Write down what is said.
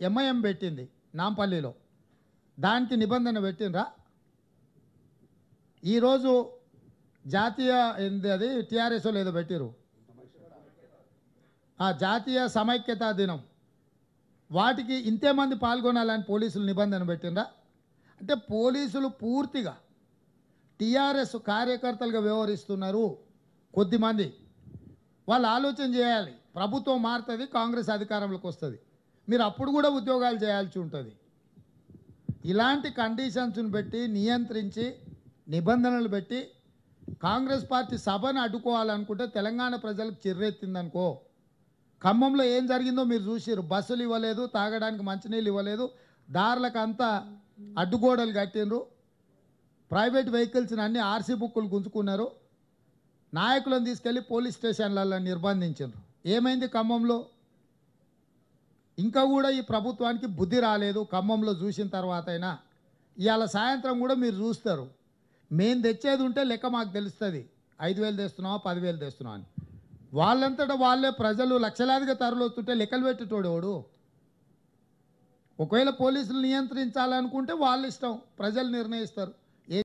MIM పెట్టింది నాంపల్లిలో, దానికి నిబంధన పెట్టినరా? ఈరోజు జాతీయ ఏంది అది టీఆర్ఎస్లో ఏదో పెట్టిరు, జాతీయ సమైక్యతా దినం, వాటికి ఇంతేమంది పాల్గొనాలని పోలీసులు నిబంధన పెట్టినరా? అంటే పోలీసులు పూర్తిగా టీఆర్ఎస్ కార్యకర్తలుగా వ్యవహరిస్తున్నారు. కొద్దిమంది వాళ్ళు ఆలోచన చేయాలి, ప్రభుత్వం మారుతుంది, కాంగ్రెస్ అధికారంలోకి వస్తుంది, మీరు అప్పుడు కూడా ఉద్యోగాలు చేయాల్సి ఉంటుంది. ఇలాంటి కండిషన్స్ని పెట్టి నియంత్రించి నిబంధనలు పెట్టి కాంగ్రెస్ పార్టీ సభను అడ్డుకోవాలనుకుంటే తెలంగాణ ప్రజలకు చిర్రెత్తిందనుకో. ఖమ్మంలో ఏం జరిగిందో మీరు చూసిరు, బస్సులు ఇవ్వలేదు, తాగడానికి మంచినీళ్ళు ఇవ్వలేదు, దారులకు అంతా అడ్డుగోడలు కట్టిండ్రు, ప్రైవేట్ వెహికల్స్ని అన్ని ఆర్సీ బుక్కులు గుంజుకున్నారు, నాయకులను తీసుకెళ్ళి పోలీస్ స్టేషన్లలో నిర్బంధించారు. ఏమైంది ఖమ్మంలో? ఇంకా కూడా ఈ ప్రభుత్వానికి బుద్ధి రాలేదు. ఖమ్మంలో చూసిన తర్వాత అయినా ఇవాళ సాయంత్రం కూడా మీరు చూస్తారు, మేము తెచ్చేది ఉంటే లెక్క మాకు తెలుస్తుంది, 5,000 తెస్తున్నావా 10,000 తెస్తున్నావా అని. వాళ్ళంతటా వాళ్ళే ప్రజలు లక్షలాదిగా తరలిస్తుంటే లెక్కలు పెట్టేటోడు. ఒకవేళ పోలీసులు నియంత్రించాలనుకుంటే వాళ్ళ ఇష్టం, ప్రజలు నిర్ణయిస్తారు.